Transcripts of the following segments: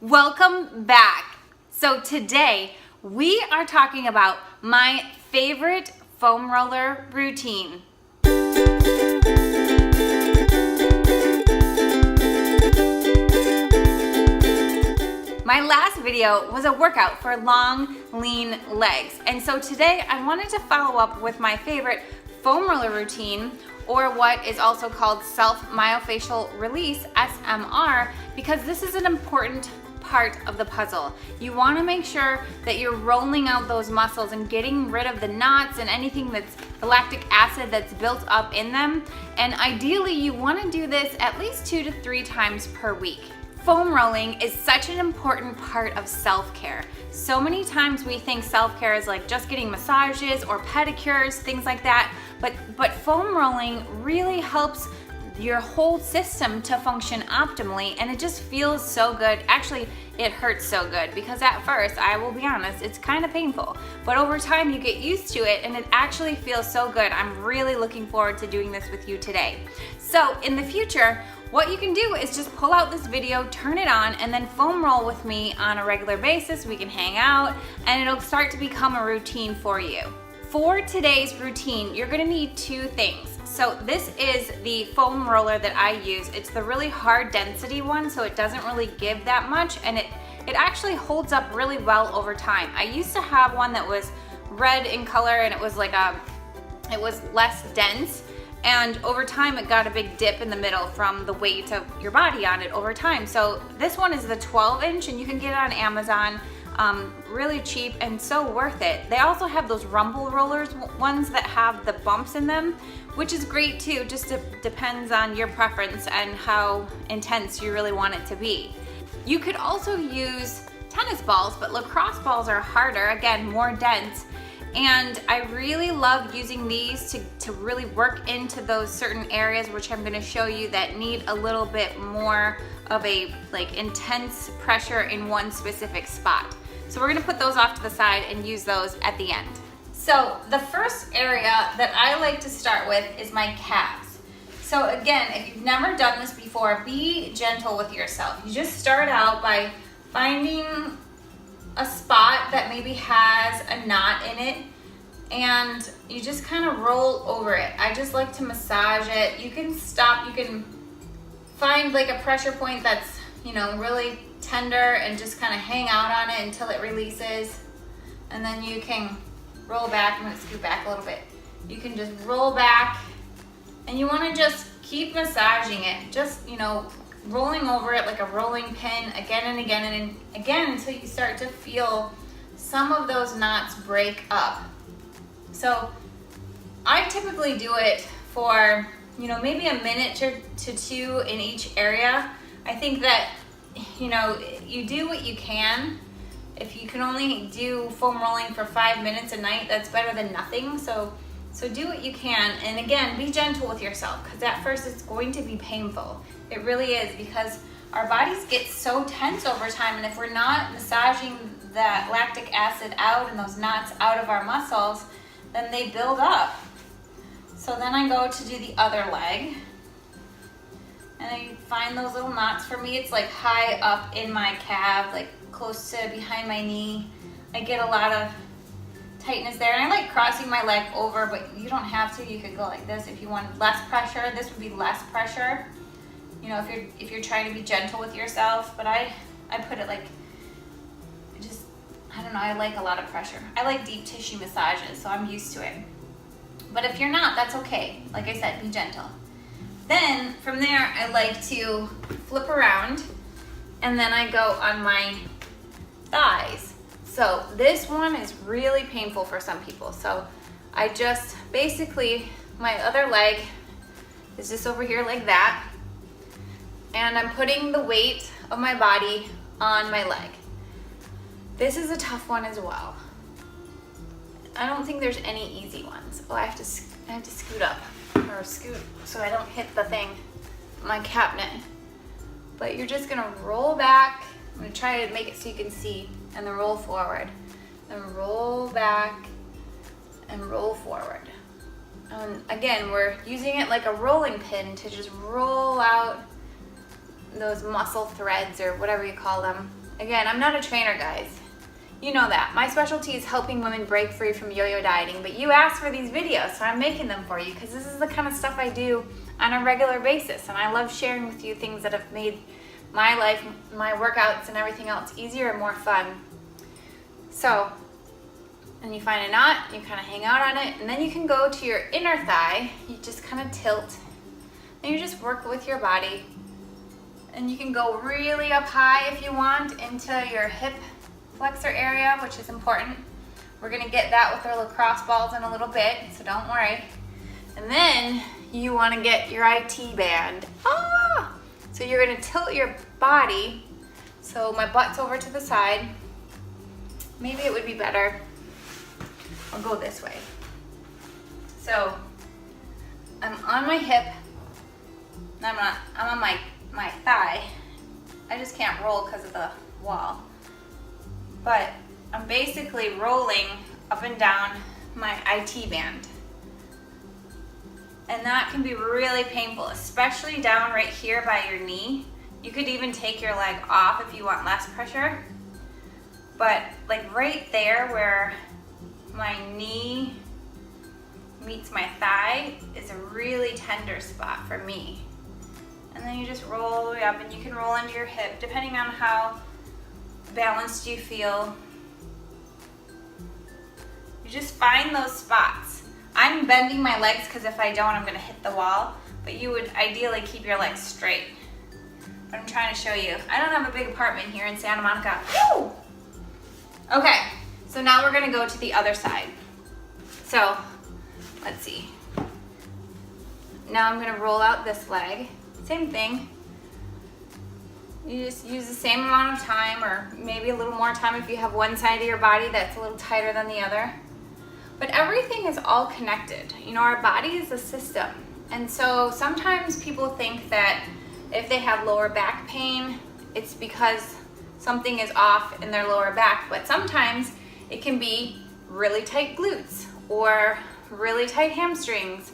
Welcome back. So today we are talking about my favorite foam roller routine. My last video was a workout for long, lean legs. And so today I wanted to follow up with my favorite foam roller routine, or what is also called Self Myofascial Release, SMR, because this is an important part of the puzzle. You want to make sure that you're rolling out those muscles and getting rid of the knots and anything that's the lactic acid that's built up in them. And ideally you want to do this at least 2 to 3 times per week. Foam rolling is such an important part of self-care. So many times we think self-care is like just getting massages or pedicures, things like that, but foam rolling really helps your whole system to function optimally, and it just feels so good. Actually, it hurts so good because at first, I will be honest, it's kind of painful, but over time you get used to it and it actually feels so good. I'm really looking forward to doing this with you today. So in the future, what you can do is just pull out this video, turn it on, and then foam roll with me on a regular basis. We can hang out and it'll start to become a routine for you. For today's routine, you're gonna need 2 things. So this is the foam roller that I use. It's the really hard density one, so it doesn't really give that much, and it actually holds up really well over time. I used to have one that was red in color and it was less dense, and over time it got a big dip in the middle from the weight of your body on it over time. So this one is the 12-inch and you can get it on Amazon. Really cheap and so worth it. They also have those rumble rollers, ones that have the bumps in them, which is great too. Just depends on your preference and how intense you really want it to be. You could also use tennis balls, but lacrosse balls are harder, again, more dense. And I really love using these to really work into those certain areas, which I'm going to show you, that need a little bit more of a intense pressure in one specific spot. So we're going to put those off to the side and use those at the end. So the first area that I like to start with is my calves. So again, if you've never done this before, be gentle with yourself. You just start out by finding a spot that maybe has a knot in it, and you just kind of roll over it. I just like to massage it. You can stop, you can find like a pressure point that's, really tender and just kind of hang out on it until it releases. And then you can roll back. I'm gonna scoot back a little bit. You can just roll back, and you wanna just keep massaging it. Just, rolling over it like a rolling pin again and again and again until you start to feel some of those knots break up. So I typically do it for, maybe a minute to 2 in each area. I think that, you do what you can. If you can only do foam rolling for 5 minutes a night, that's better than nothing. So do what you can, and again, be gentle with yourself, because at first it's going to be painful. It really is, because our bodies get so tense over time, and if we're not massaging that lactic acid out and those knots out of our muscles, then they build up. So then I go to do the other leg, and I find those little knots. For me, it's like high up in my calf, like close to behind my knee. I get a lot of tightness there, and I like crossing my leg over, but you don't have to. You could go like this if you want less pressure. This would be less pressure, if you're trying to be gentle with yourself. But I put it like, I don't know, I like a lot of pressure. I like deep tissue massages, so I'm used to it. But if you're not, that's okay. Like I said, be gentle. Then from there, I like to flip around, and then I go on my thighs. So this one is really painful for some people. So I just basically, my other leg is just over here like that, and I'm putting the weight of my body on my leg. This is a tough one as well. I don't think there's any easy ones. Oh, I have to scoot up, or scoot so I don't hit the thing, my cabinet. But you're just gonna roll back. I'm gonna try to make it so you can see, and then roll forward, then roll back and roll forward. Again, we're using it like a rolling pin to just roll out those muscle threads, or whatever you call them, Again, I'm not a trainer, guys. You know that. My specialty is helping women break free from yo-yo dieting, but you asked for these videos, so I'm making them for you because this is the kind of stuff I do on a regular basis, and I love sharing with you things that have made my life, my workouts, and everything else easier and more fun. So, and you find a knot, you kind of hang out on it, and then you can go to your inner thigh. You just kind of tilt, and you just work with your body. And you can go really up high if you want into your hip flexor area, which is important. We're gonna get that with our lacrosse balls in a little bit, so don't worry. And then you wanna get your IT band. Ah! So you're gonna tilt your body. So my butt's over to the side. Maybe it would be better. I'll go this way. So I'm on my hip. I'm on my thigh. I just can't roll because of the wall. But I'm basically rolling up and down my IT band. And that can be really painful, especially down right here by your knee. You could even take your leg off if you want less pressure. But like right there where my knee meets my thigh is a really tender spot for me. And then you just roll all the way up, and you can roll into your hip depending on how balanced you feel. You just find those spots. I'm bending my legs because if I don't, I'm gonna hit the wall, but you would ideally keep your legs straight. But I'm trying to show you. I don't have a big apartment here in Santa Monica. Woo! Okay, so now we're gonna go to the other side. So, let's see. Now I'm gonna roll out this leg. Same thing. You just use the same amount of time, or maybe a little more time if you have one side of your body that's a little tighter than the other. But everything is all connected. You know, our body is a system. And so sometimes people think that if they have lower back pain, it's because something is off in their lower back. But sometimes it can be really tight glutes or really tight hamstrings.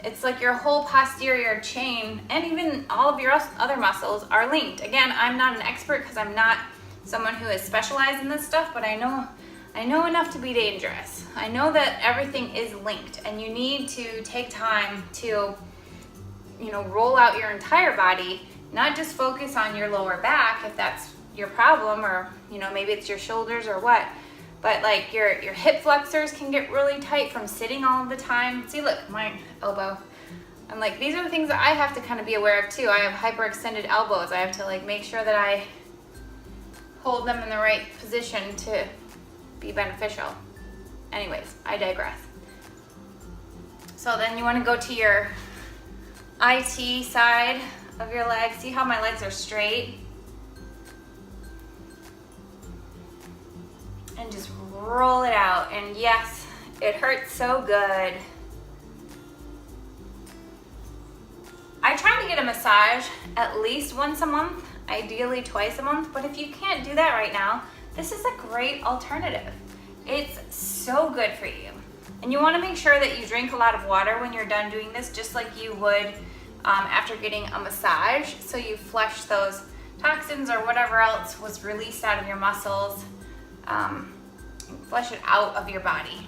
It's like your whole posterior chain and even all of your other muscles are linked. Again, I'm not an expert because I'm not someone who is specialized in this stuff, but I know enough to be dangerous. I know that everything is linked, and you need to take time to, you know, roll out your entire body, not just focus on your lower back if that's your problem, or, you know, maybe it's your shoulders or what. But like your hip flexors can get really tight from sitting all of the time. See, look, my elbow. I'm like, these are the things that I have to kind of be aware of too. I have hyperextended elbows. I have to like make sure that I hold them in the right position to be beneficial. Anyways, I digress. So then you want to go to your IT side of your leg. See how my legs are straight? And just roll it out. And yes, it hurts so good. I try to get a massage at least once a month, ideally twice a month, but if you can't do that right now, this is a great alternative. It's so good for you. And you want to make sure that you drink a lot of water when you're done doing this, just like you would after getting a massage, so you flush those toxins or whatever else was released out of your muscles. Flush it out of your body.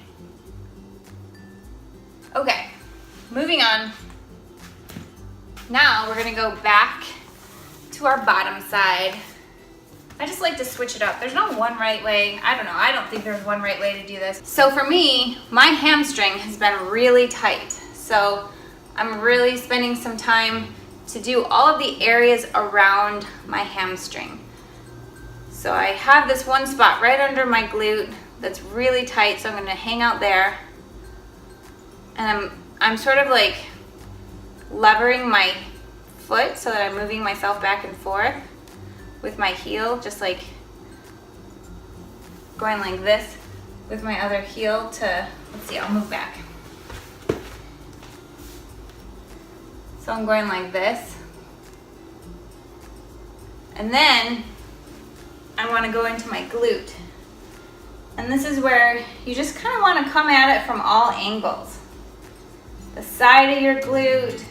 Okay, moving on. Now we're gonna go back to our bottom side. I just like to switch it up. There's no one right way. I don't know. I don't think there's one right way to do this. So for me, my hamstring has been really tight. So I'm really spending some time to do all of the areas around my hamstring. So I have this one spot right under my glute that's really tight, so I'm gonna hang out there. And I'm sort of like levering my foot so that I'm moving myself back and forth with my heel, just like going like this with my other heel to, let's see, I'll move back. So I'm going like this. And then I want to go into my glute. And this is where you just kind of want to come at it from all angles. The side of your glute.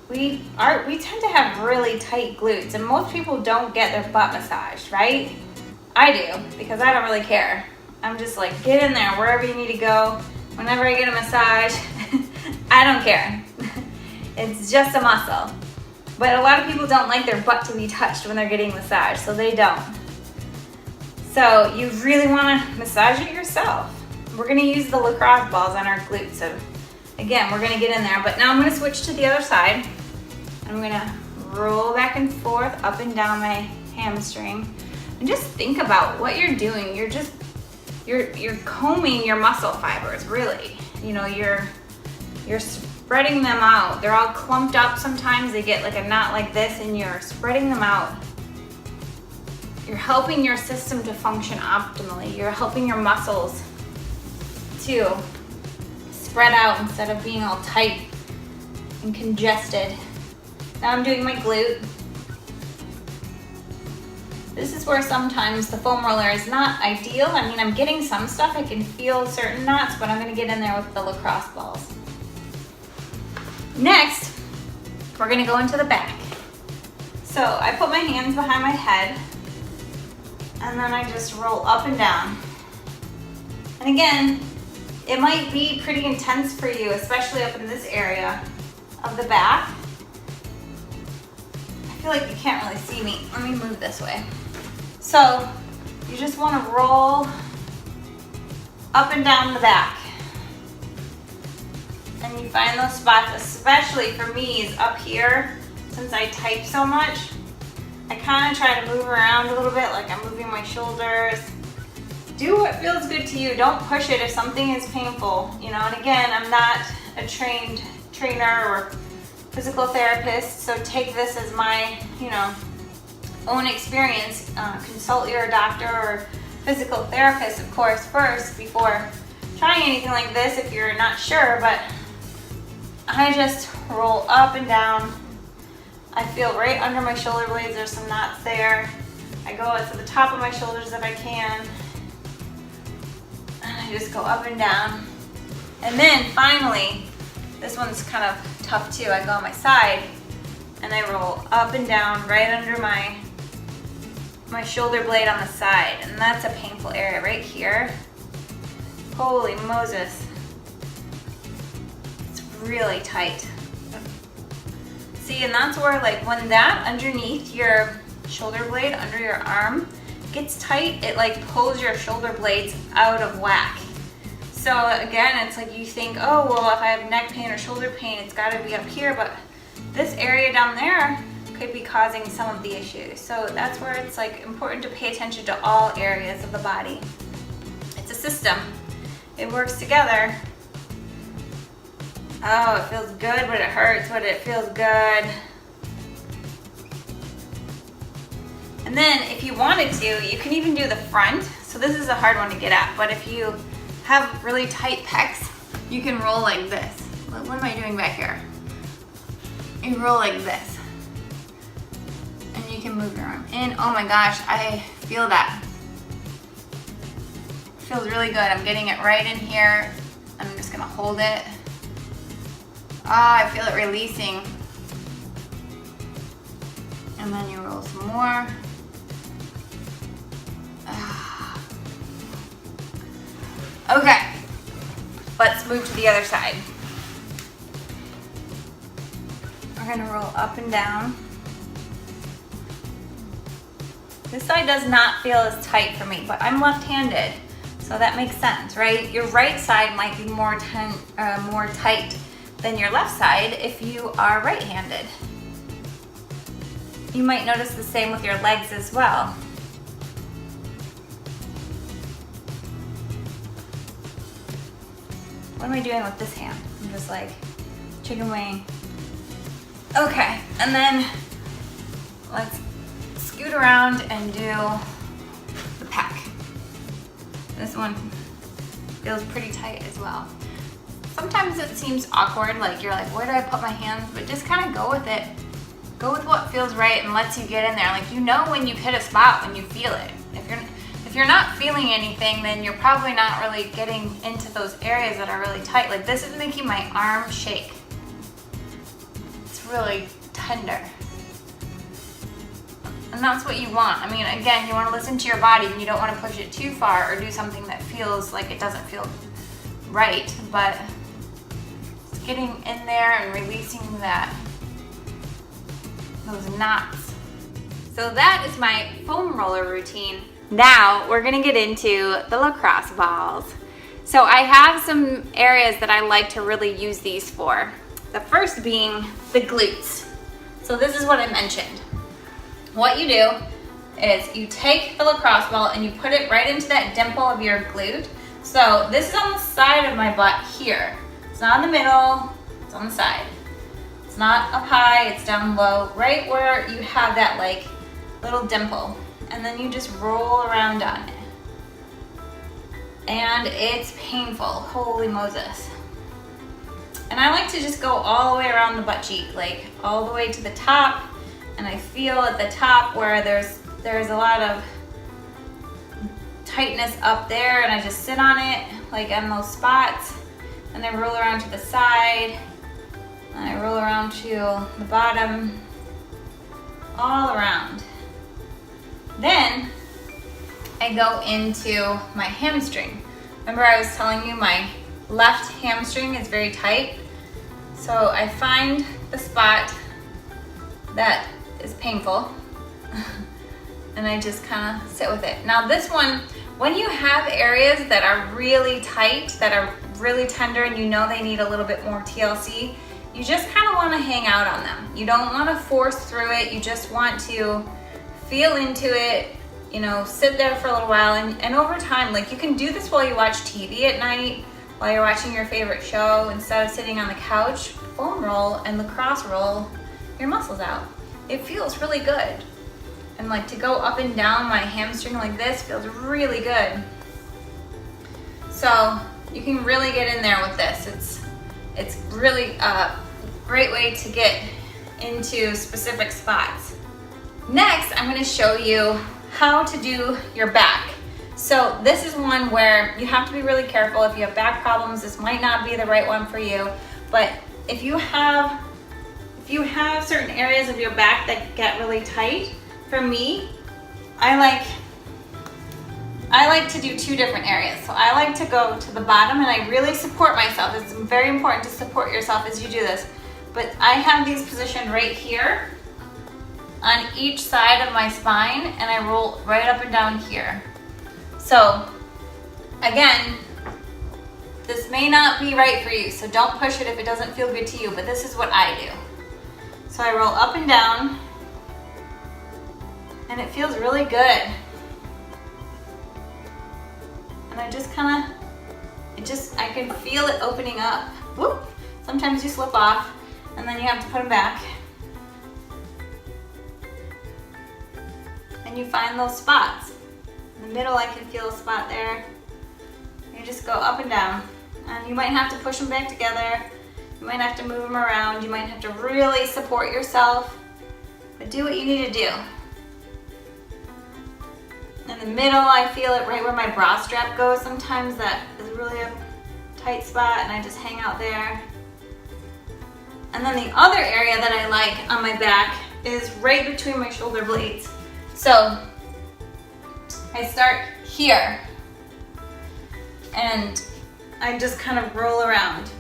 We tend to have really tight glutes, and most people don't get their butt massaged, right? I do, because I don't really care. I'm just like, get in there wherever you need to go. Whenever I get a massage, I don't care. It's just a muscle. But a lot of people don't like their butt to be touched when they're getting massaged, so they don't. So you really want to massage it yourself. We're going to use the lacrosse balls on our glutes. So again, we're going to get in there, but now I'm going to switch to the other side. I'm going to roll back and forth, up and down my hamstring. And just think about what you're doing. You're combing your muscle fibers, really. You know, you're spreading them out. They're all clumped up sometimes. They get like a knot like this, and you're spreading them out. You're helping your system to function optimally. You're helping your muscles to spread out instead of being all tight and congested. Now I'm doing my glute. This is where sometimes the foam roller is not ideal. I mean, I'm getting some stuff. I can feel certain knots, but I'm gonna get in there with the lacrosse balls. Next, we're gonna go into the back. So I put my hands behind my head, and then I just roll up and down. And again, it might be pretty intense for you, especially up in this area of the back. I feel like you can't really see me. Let me move this way. So you just want to roll up and down the back. And you find those spots, especially for me, is up here. Since I type so much, I kind of try to move around a little bit, like I'm moving my shoulders. Do what feels good to you. Don't push it if something is painful, you know. And again, I'm not a trained trainer or physical therapist, so take this as my, you know, own experience. Consult your doctor or physical therapist, of course, first before trying anything like this if you're not sure. But I just roll up and down. I feel right under my shoulder blades, there's some knots there. I go to the top of my shoulders if I can. And I just go up and down. And then finally, this one's kind of tough too. I go on my side and I roll up and down right under my shoulder blade on the side. And that's a painful area right here. Holy Moses. It's really tight. See, and that's where, like, when that underneath your shoulder blade, under your arm, gets tight, it like pulls your shoulder blades out of whack. So again, it's like you think, oh, well, if I have neck pain or shoulder pain, it's gotta be up here, but this area down there could be causing some of the issues. So that's where it's like important to pay attention to all areas of the body. It's a system. It works together. Oh, it feels good, but it hurts, but it feels good. And then if you wanted to, you can even do the front. So this is a hard one to get at, but if you have really tight pecs, you can roll like this. What am I doing back here? You roll like this. And you can move your arm in. Oh my gosh, I feel that. It feels really good. I'm getting it right in here. I'm just gonna hold it. Ah, I feel it releasing. And then you roll some more. Okay, let's move to the other side. We're gonna roll up and down. This side does not feel as tight for me, but I'm left-handed, so that makes sense, right? Your right side might be more tight than your left side if you are right-handed. You might notice the same with your legs as well. What am I doing with this hand? I'm just like chicken wing. Okay, and then let's scoot around and do the pec. This one feels pretty tight as well. Sometimes it seems awkward, like you're like, where do I put my hands? But just kind of go with it. Go with what feels right and lets you get in there. Like, you know when you've hit a spot when you feel it. If you're not feeling anything, then you're probably not really getting into those areas that are really tight. Like, this is making my arm shake. It's really tender. And that's what you want. I mean, again, you want to listen to your body and you don't want to push it too far or do something that feels like it doesn't feel right, but it's getting in there and releasing those knots. So that is my foam roller routine. Now we're gonna get into the lacrosse balls. So I have some areas that I like to really use these for. The first being the glutes. So this is what I mentioned. What you do is you take the lacrosse ball and you put it right into that dimple of your glute. So this is on the side of my butt here. It's not in the middle, it's on the side. It's not up high, it's down low, right where you have that like little dimple. And then you just roll around on it. And it's painful, holy Moses. And I like to just go all the way around the butt cheek, like all the way to the top. And I feel at the top where there's a lot of tightness up there, and I just sit on it, like on those spots. And I roll around to the side, and I roll around to the bottom, all around. Then I go into my hamstring. Remember I was telling you my left hamstring is very tight. So I find the spot that is painful and I just kind of sit with it. Now this one, when you have areas that are really tight, that are really tender, and you know they need a little bit more TLC, you just kind of want to hang out on them. You don't want to force through it. You just want to feel into it, you know, sit there for a little while, and over time, like you can do this while you watch TV at night, while you're watching your favorite show, instead of sitting on the couch, foam roll and lacrosse roll your muscles out. It feels really good. And like to go up and down my hamstring like this feels really good. So you can really get in there with this. It's really a great way to get into specific spots. Next, I'm going to show you how to do your back. So this is one where you have to be really careful. If you have back problems, this might not be the right one for you. But if you have certain areas of your back that get really tight, for me, I like to do two different areas. So I like to go to the bottom and I really support myself. It's very important to support yourself as you do this. But I have these positioned right here on each side of my spine, and I roll right up and down here. So again, this may not be right for you, so don't push it if it doesn't feel good to you, but this is what I do. So I roll up and down, and it feels really good. And I just kind of, I can feel it opening up. Whoop. Sometimes you slip off, and then you have to put them back. And you find those spots. In the middle, I can feel a spot there. You just go up and down. And you might have to push them back together. You might have to move them around. You might have to really support yourself. But do what you need to do. In the middle, I feel it right where my bra strap goes. Sometimes that is really a tight spot, and I just hang out there. And then the other area that I like on my back is right between my shoulder blades. So I start here, and I just kind of roll around,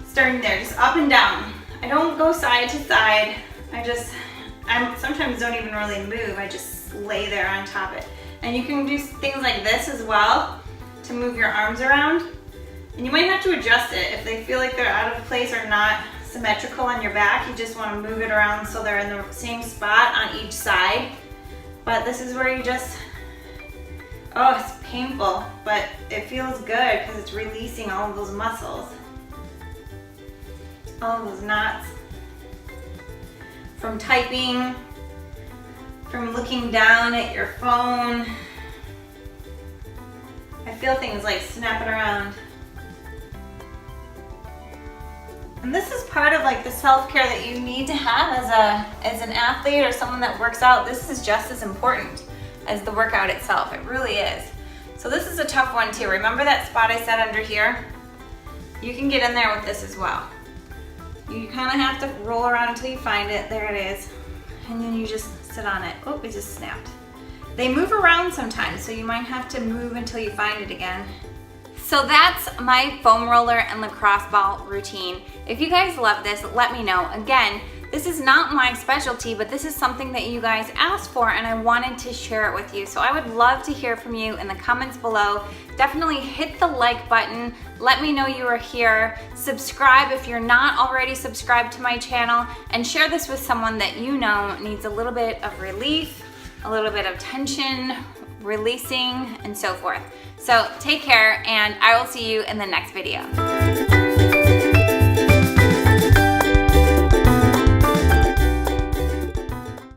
starting there, just up and down. I don't go side to side. I sometimes don't even really move. I just lay there on top of it. And you can do things like this as well to move your arms around. And you might have to adjust it if they feel like they're out of place or not symmetrical on your back. You just want to move it around so they're in the same spot on each side. But this is where you just, oh, it's painful, but it feels good because it's releasing all of those muscles, all of those knots from typing, from looking down at your phone. I feel things like snapping around. And this is part of like the self-care that you need to have as an athlete or someone that works out. This is just as important as the workout itself. It really is. So this is a tough one too. Remember that spot I said under here? You can get in there with this as well. You kind of have to roll around until you find it. There it is. And then you just sit sit on it. Oh, it just snapped. They move around sometimes, so you might have to move until you find it again. So that's my foam roller and lacrosse ball routine. If you guys love this, let me know. Again, this is not my specialty, but this is something that you guys asked for and I wanted to share it with you. So I would love to hear from you in the comments below. Definitely hit the like button. Let me know you are here. Subscribe if you're not already subscribed to my channel, and share this with someone that you know needs a little bit of relief, a little bit of tension, releasing, and so forth. So take care, and I will see you in the next video.